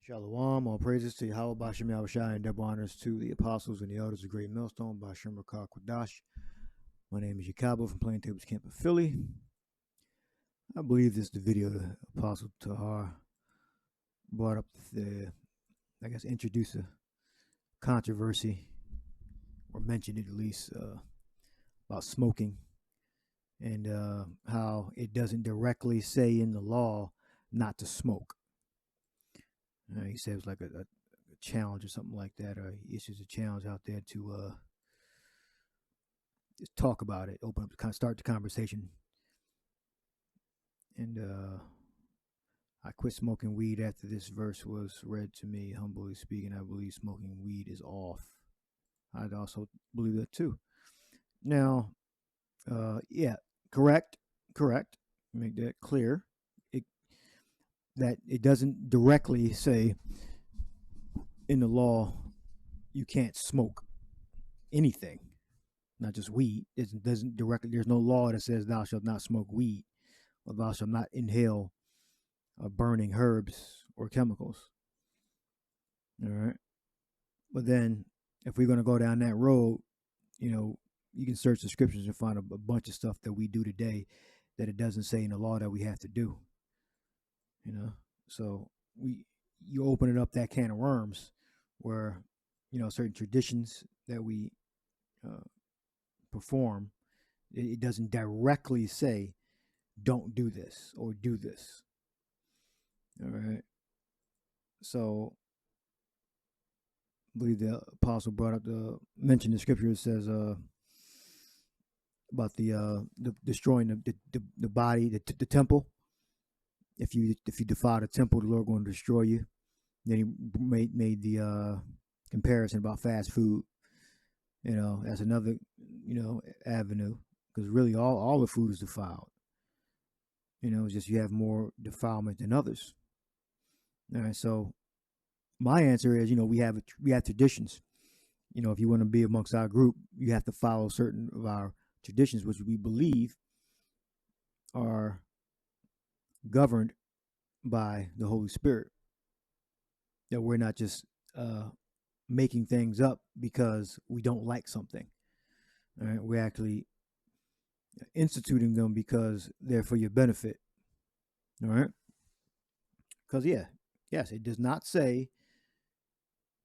Shalom, all praises to Yahweh Bashem Yahushai, and double honors to the apostles and the elders of Great Millstone, Bashem Rakar Kwadash. My name is Yakabo from Plain Tables Camp of Philly. I believe this is the video the Apostle Tahar brought up introduced a controversy, or mentioned it at least, about smoking, and how it doesn't directly say in the law not to smoke. He said it was like a challenge or something like that, or he issues a challenge out there to just talk about it, open up, start the conversation. And I quit smoking weed after this verse was read to me. Humbly speaking, I believe smoking weed is off. I'd also believe that too. Now, correct. Make that clear. That it doesn't directly say in the law you can't smoke anything, not just weed. It doesn't directly. There's no law that says thou shalt not smoke weed, or thou shalt not inhale burning herbs or chemicals. All right, but then if we're going to go down that road, you can search the scriptures and find a bunch of stuff that we do today that it doesn't say in the law that we have to do. So you open it up, that can of worms, where certain traditions that we perform, it doesn't directly say don't do this or do this. All right. So I believe the apostle brought up mentioned the scripture. It says about the destroying the body, the temple. If you defile the temple, the Lord going to destroy you. Then he made the comparison about fast food. That's another avenue, because really all the food is defiled. It's just you have more defilement than others. All right, so my answer is we have traditions. If you want to be amongst our group, you have to follow certain of our traditions, which we believe are governed by the Holy Spirit, that we're not just making things up because we don't like something. All right, we're actually instituting them because they're for your benefit. All right, because yes, it does not say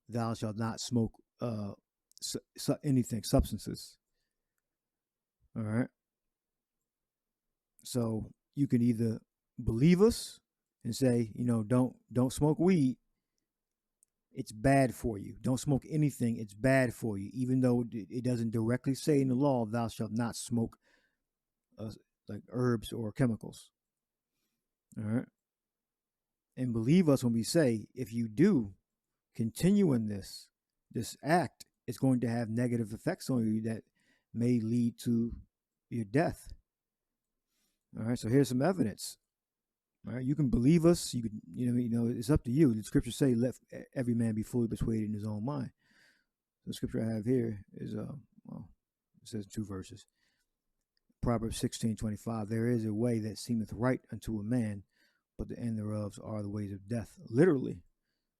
thou shalt not smoke anything, substances. All right, so you can either believe us and say, don't smoke weed. It's bad for you. Don't smoke anything. It's bad for you. Even though it doesn't directly say in the law, thou shalt not smoke like herbs or chemicals. All right. And believe us when we say, if you do continue in this act, it's going to have negative effects on you that may lead to your death. All right. So here's some evidence. All right, you can believe us. You can, it's up to you. The scriptures say, "Let every man be fully persuaded in his own mind." The scripture I have here is, it says 2 verses. Proverbs 16:25. There is a way that seemeth right unto a man, but the end thereof are the ways of death. Literally,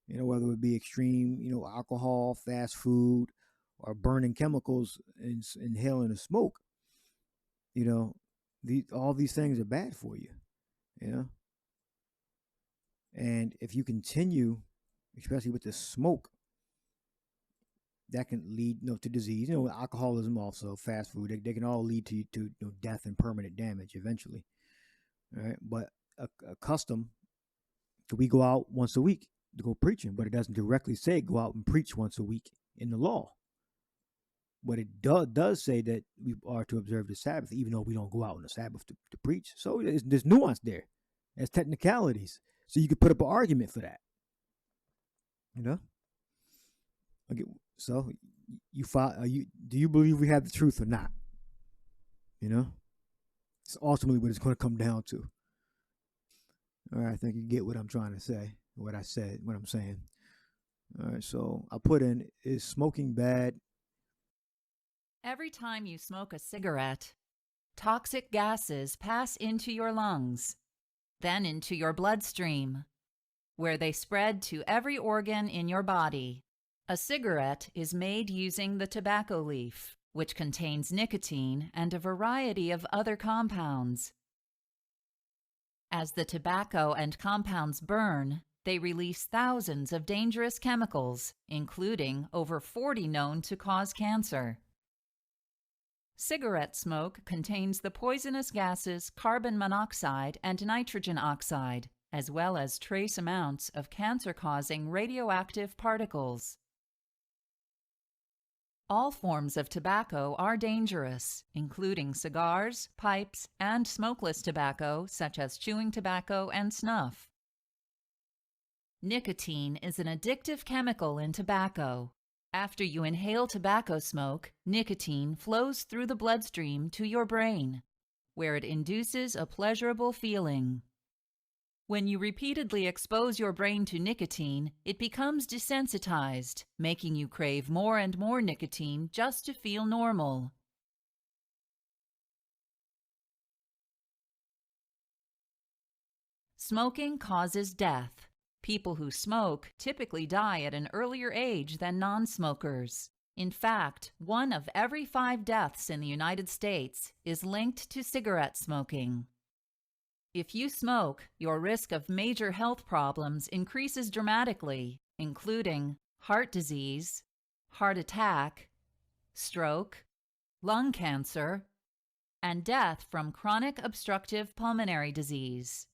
whether it be extreme, alcohol, fast food, or burning chemicals and inhaling the smoke. All these things are bad for you. And if you continue, especially with the smoke, that can lead to disease. Alcoholism, also fast food, they can all lead to death and permanent damage eventually. All right, but a custom, we go out once a week to go preaching, but it doesn't directly say go out and preach once a week in the law. But it does say that we are to observe the Sabbath, even though we don't go out on the Sabbath to preach. So there's nuance there. There's technicalities. So you could put up an argument for that. Okay. So do you believe we have the truth or not? It's ultimately what it's going to come down to. All right, I think you get what I'm trying to say, what I said, what I'm saying. All right, so I put in, is smoking bad? Every time you smoke a cigarette, toxic gases pass into your lungs, then into your bloodstream. where they spread to every organ in your body. A cigarette is made using the tobacco leaf, which contains nicotine and a variety of other compounds. As the tobacco and compounds burn, they release thousands of dangerous chemicals, including over 40 known to cause cancer. Cigarette smoke contains the poisonous gases carbon monoxide and nitrogen oxide, as well as trace amounts of cancer-causing radioactive particles. All forms of tobacco are dangerous, including cigars, pipes, and smokeless tobacco such as chewing tobacco and snuff. Nicotine is an addictive chemical in tobacco. After you inhale tobacco smoke, nicotine flows through the bloodstream to your brain, where it induces a pleasurable feeling. When you repeatedly expose your brain to nicotine, it becomes desensitized, making you crave more and more nicotine just to feel normal. Smoking causes death. People who smoke typically die at an earlier age than non-smokers. In fact, 1 of every 5 deaths in the United States is linked to cigarette smoking. If you smoke, your risk of major health problems increases dramatically, including heart disease, heart attack, stroke, lung cancer, and death from chronic obstructive pulmonary disease.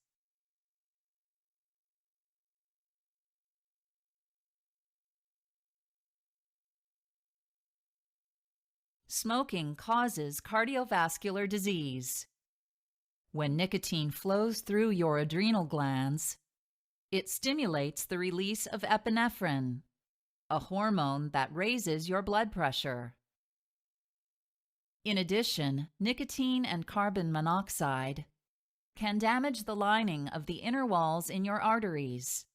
Smoking causes cardiovascular disease. When nicotine flows through your adrenal glands, it stimulates the release of epinephrine, a hormone that raises your blood pressure. In addition, nicotine and carbon monoxide can damage the lining of the inner walls in your arteries.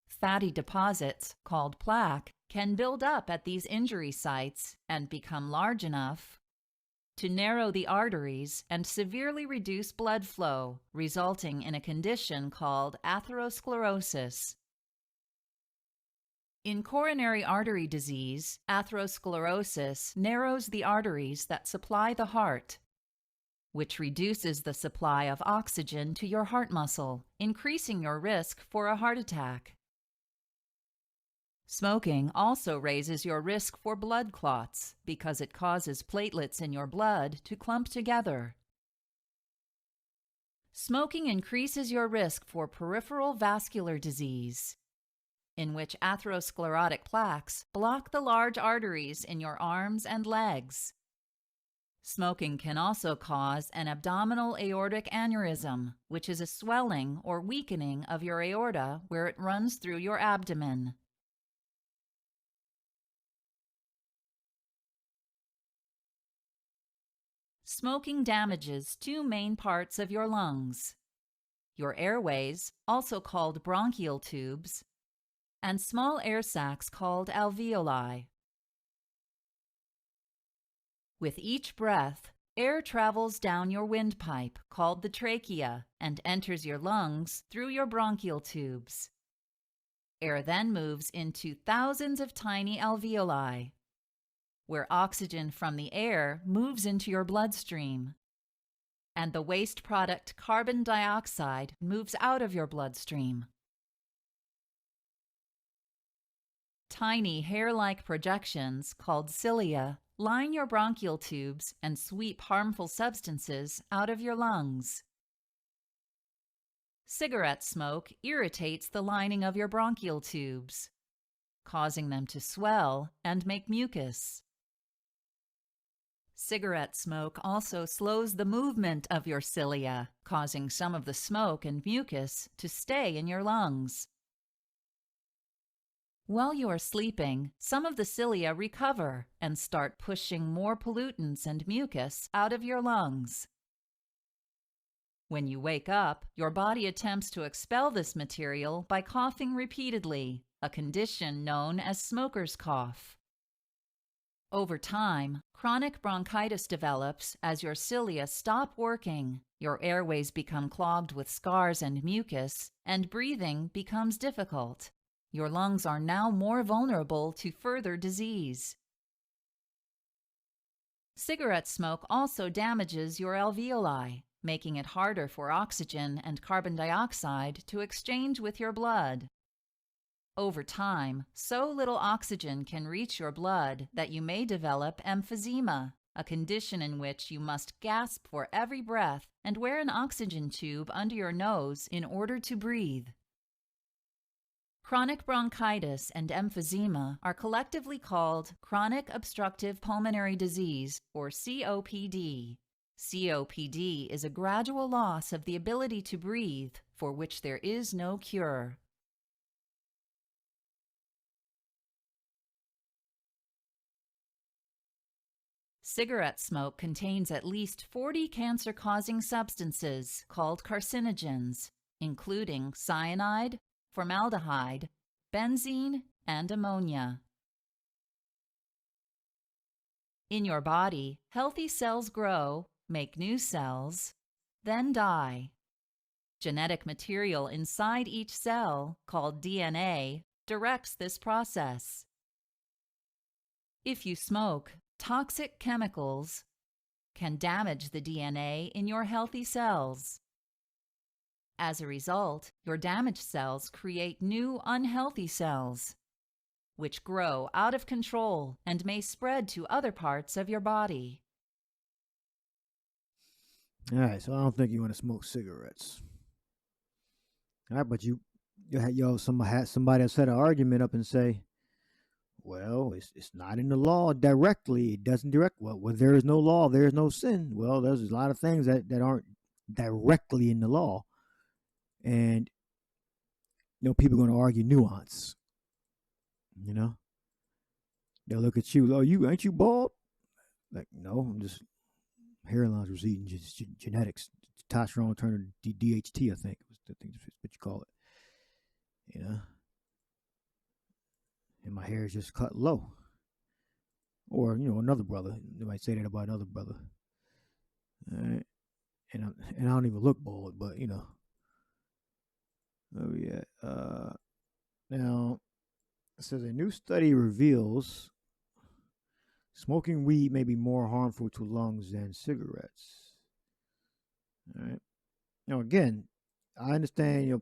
Fatty deposits, called plaque, can build up at these injury sites and become large enough to narrow the arteries and severely reduce blood flow, resulting in a condition called atherosclerosis. In coronary artery disease, atherosclerosis narrows the arteries that supply the heart, which reduces the supply of oxygen to your heart muscle, increasing your risk for a heart attack. Smoking also raises your risk for blood clots because it causes platelets in your blood to clump together. Smoking increases your risk for peripheral vascular disease, in which atherosclerotic plaques block the large arteries in your arms and legs. Smoking can also cause an abdominal aortic aneurysm, which is a swelling or weakening of your aorta where it runs through your abdomen. Smoking damages 2 main parts of your lungs: your airways, also called bronchial tubes, and small air sacs called alveoli. With each breath, air travels down your windpipe, called the trachea, and enters your lungs through your bronchial tubes. Air then moves into thousands of tiny alveoli, where oxygen from the air moves into your bloodstream, and the waste product carbon dioxide moves out of your bloodstream. Tiny hair-like projections, called cilia, line your bronchial tubes and sweep harmful substances out of your lungs. Cigarette smoke irritates the lining of your bronchial tubes, causing them to swell and make mucus. Cigarette smoke also slows the movement of your cilia, causing some of the smoke and mucus to stay in your lungs. While you are sleeping, some of the cilia recover and start pushing more pollutants and mucus out of your lungs. When you wake up, your body attempts to expel this material by coughing repeatedly, a condition known as smoker's cough. Over time, chronic bronchitis develops as your cilia stop working, your airways become clogged with scars and mucus, and breathing becomes difficult. Your lungs are now more vulnerable to further disease. Cigarette smoke also damages your alveoli, making it harder for oxygen and carbon dioxide to exchange with your blood. Over time, so little oxygen can reach your blood that you may develop emphysema, a condition in which you must gasp for every breath and wear an oxygen tube under your nose in order to breathe. Chronic bronchitis and emphysema are collectively called chronic obstructive pulmonary disease, or COPD. COPD is a gradual loss of the ability to breathe, for which there is no cure. Cigarette smoke contains at least 40 cancer-causing substances called carcinogens, including cyanide, formaldehyde, benzene, and ammonia. In your body, healthy cells grow, make new cells, then die. Genetic material inside each cell, called DNA, directs this process. If you smoke, toxic chemicals can damage the DNA in your healthy cells. As a result, your damaged cells create new unhealthy cells, which grow out of control and may spread to other parts of your body. All right, so I don't think you want to smoke cigarettes. All right, but somebody set an argument up and say, well, it's not in the law directly. It doesn't direct. Well, where there is no law, there is no sin. Well, there's a lot of things that aren't directly in the law. And, people are going to argue nuance. They'll look at you, ain't you bald? Like, no, I'm just hairline's receding, just genetics. Testosterone turned to DHT, I think is what you call it. And my hair is just cut low. Or, another brother. They might say that about another brother. All right. And I don't even look bald, but, Oh, yeah. Now, it says a new study reveals smoking weed may be more harmful to lungs than cigarettes. All right. Now, again, I understand,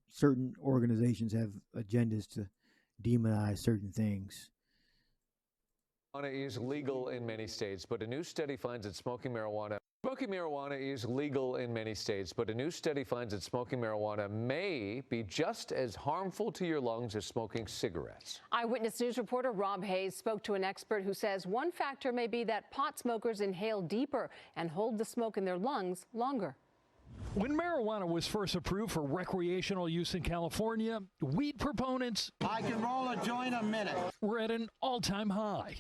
certain organizations have agendas to demonize certain things. Marijuana is legal in many states, but a new study finds that smoking marijuana is legal in many states, but a new study finds that smoking marijuana may be just as harmful to your lungs as smoking cigarettes. Eyewitness News reporter Rob Hayes spoke to an expert who says one factor may be that pot smokers inhale deeper and hold the smoke in their lungs longer. When marijuana was first approved for recreational use in California, weed proponents I can roll a joint a minute. Were at an all-time high.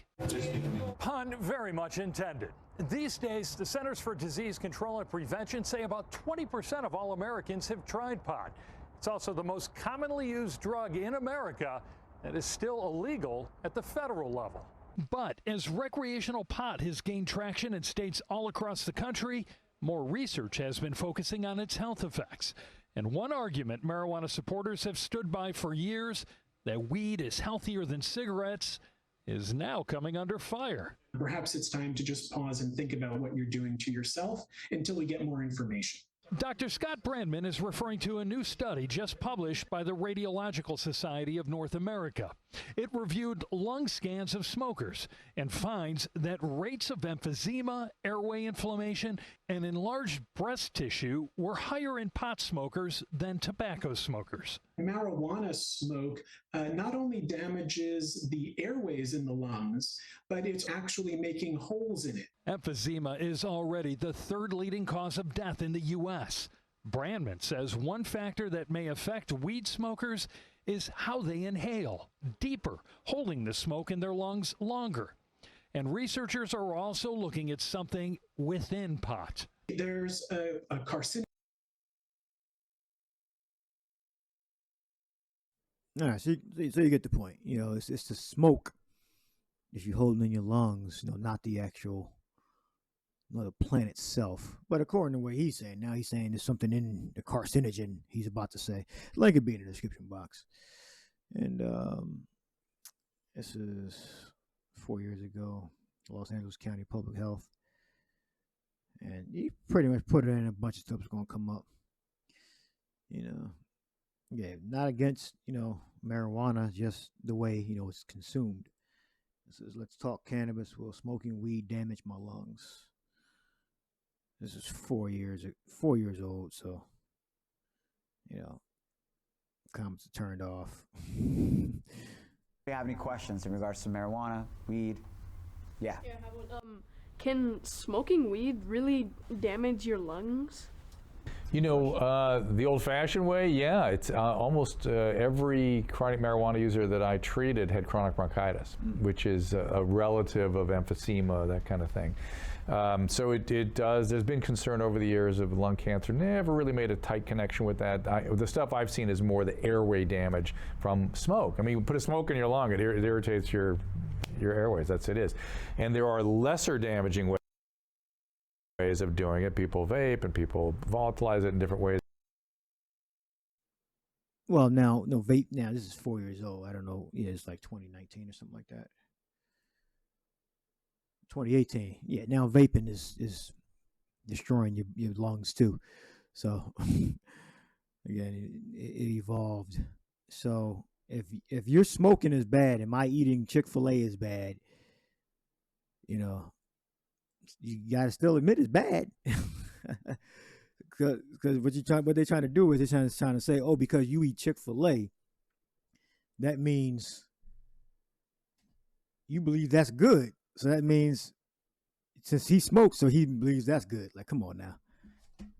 Pun very much intended. These days, the Centers for Disease Control and Prevention say about 20% of all Americans have tried pot. It's also the most commonly used drug in America that is still illegal at the federal level. But as recreational pot has gained traction in states all across the country, more research has been focusing on its health effects. And one argument marijuana supporters have stood by for years, that weed is healthier than cigarettes, is now coming under fire. Perhaps it's time to just pause and think about what you're doing to yourself until we get more information. Dr. Scott Brandman is referring to a new study just published by the Radiological Society of North America. It reviewed lung scans of smokers and finds that rates of emphysema, airway inflammation, and enlarged breast tissue were higher in pot smokers than tobacco smokers. Marijuana smoke not only damages the airways in the lungs, but it's actually making holes in it. Emphysema is already the third leading cause of death in the U.S. Brandman says one factor that may affect weed smokers is how they inhale, deeper, holding the smoke in their lungs longer. And researchers are also looking at something within pot. There's a carcinogen. All right, so you get the point. It's the smoke if you're holding in your lungs, not the actual, the plant itself. But according to what he's saying, now he's saying there's something in the carcinogen he's about to say. Link will be in the description box. And this is 4 years ago, Los Angeles County Public Health. And he pretty much put it in a bunch of stuff's going to come up. Yeah, not against, marijuana, just the way, it's consumed. It says, let's talk cannabis. Will smoking weed damage my lungs? This is 4 years old, so, comments are turned off. Do you have any questions in regards to marijuana, weed? Yeah. Yeah, can smoking weed really damage your lungs? The old-fashioned way, yeah. It's almost every chronic marijuana user that I treated had chronic bronchitis, which is a relative of emphysema, that kind of thing. So it does. There's been concern over the years of lung cancer. Never really made a tight connection with that. The stuff I've seen is more the airway damage from smoke. I mean, you put a smoke in your lung, it irritates your airways. That's it is. And there are lesser damaging ways of doing it. People vape and people volatilize it in different ways. Well, vape now, this is 4 years old. I don't know. Yeah, it's like 2019 or something like that. 2018. Yeah, now vaping is destroying your lungs too. So again, it evolved. So if your smoking is bad and my eating Chick-fil-A is bad, you gotta still admit it's bad. Because what they're trying to do is they're trying to say, oh, because you eat Chick-fil-A, that means you believe that's good. So that means since he smokes, so he believes that's good. Like, come on now.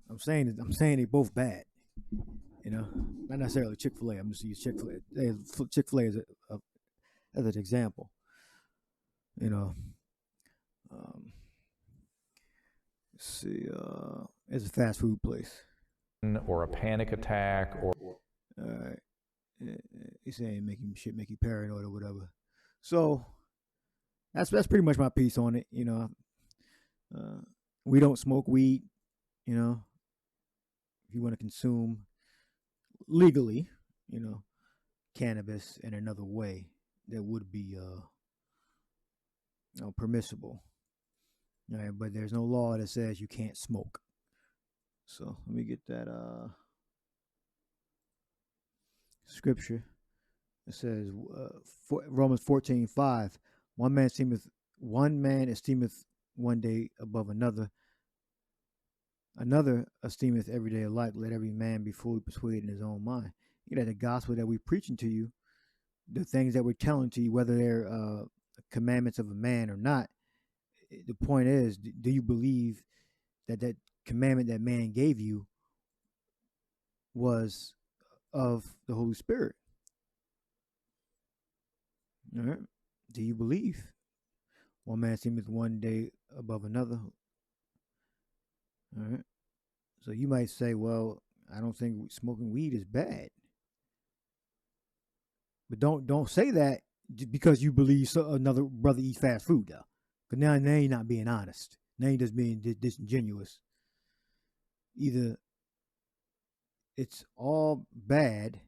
I'm saying they both bad. Not necessarily Chick-fil-A. I'm just using Chick-fil-A. Chick-fil-A as an example. Let's see. It's a fast food place. Or a panic attack, or. He's saying make you paranoid or whatever. So that's pretty much my piece on it. We don't smoke weed. If you want to consume legally, cannabis in another way that would be permissible. All right, but there's no law that says you can't smoke. So let me get that scripture. It says Romans 14:5. One man esteemeth one day above another. Another esteemeth every day alike. Let every man be fully persuaded in his own mind. The gospel that we're preaching to you, the things that we're telling to you, whether they're commandments of a man or not, the point is, do you believe that commandment that man gave you was of the Holy Spirit? All right. Do you believe? One man seemeth one day above another. All right. So you might say, well, I don't think smoking weed is bad. But don't say that because you believe another brother eats fast food, though. Because now you're not being honest. Now you're just being disingenuous. Either it's all bad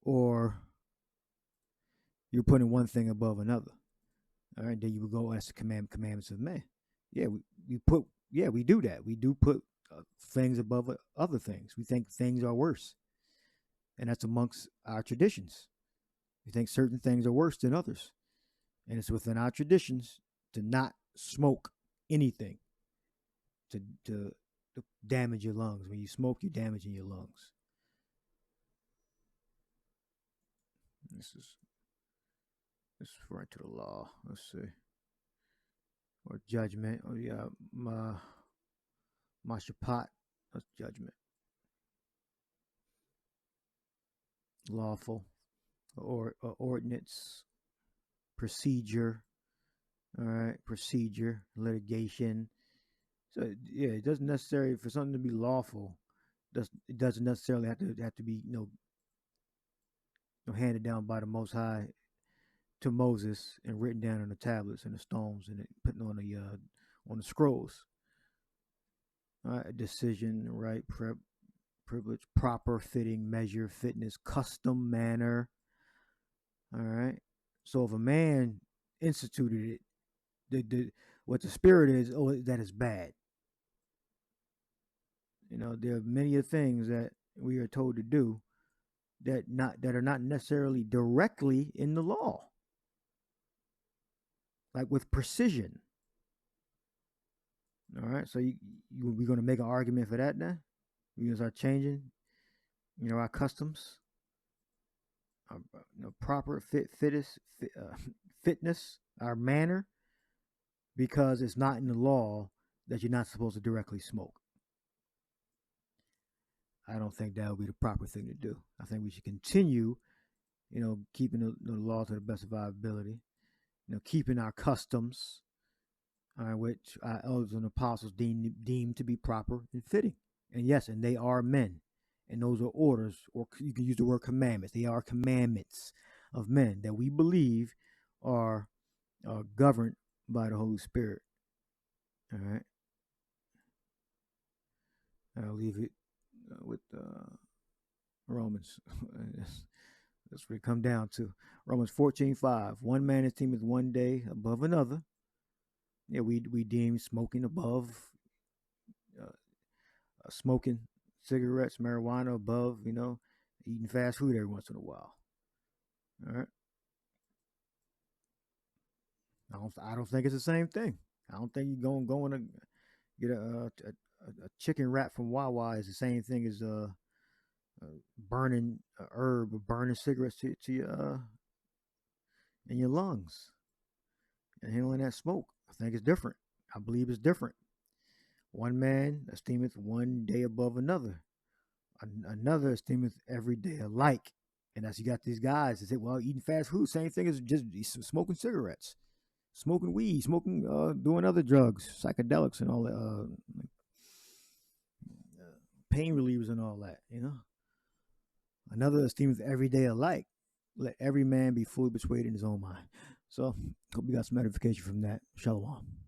or you're putting one thing above another. All right, then you would go ask the commandments of man. Yeah, we do that. We do put things above other things. We think things are worse. And that's amongst our traditions. We think certain things are worse than others. And it's within our traditions to not smoke anything to damage your lungs. When you smoke, you're damaging your lungs. This is referring to the law. Let's see. Or judgment. Oh yeah, mashapat. That's judgment. Lawful. Or ordinance. Procedure. All right, procedure, litigation. So yeah, it doesn't necessarily, for something to be lawful, it doesn't necessarily have to be handed down by the Most High to Moses and written down on the tablets and the stones and putting on the scrolls. All right, decision, right, privilege, proper, fitting, measure, fitness, custom, manner. All right. So if a man instituted it, what the spirit is, that is bad. There are many things that we are told to do that are not necessarily directly in the law, like with precision. All right, so we're going to make an argument for that now. We're going to start changing, our customs, our proper fitness, our manner, because it's not in the law that you're not supposed to directly smoke. I don't think that would be the proper thing to do. I think we should continue, keeping the law to the best of our ability, keeping our customs, which our elders and apostles deemed to be proper and fitting. And yes, and they are men. And those are orders, or you can use the word commandments. They are commandments of men that we believe are governed by the Holy Spirit. All right. I'll leave it with Romans. That's what it come down to. Romans 14:5. One man esteemeth one day above another. Yeah, we deem smoking above, smoking cigarettes, marijuana above, eating fast food every once in a while. All right. I don't think it's the same thing. I don't think you're going to get a chicken wrap from Wawa is the same thing as burning a herb or burning cigarettes to your in your lungs and handling that smoke. I think it's different. I believe it's different. One man esteemeth one day above another. Another esteemeth every day alike. And as you got these guys that say, well, eating fast food, same thing as just smoking cigarettes, smoking weed, doing other drugs, psychedelics and all that, pain relievers and all that, Another esteemeth every day alike. Let every man be fully persuaded in his own mind. So, hope you got some edification from that. Shalom.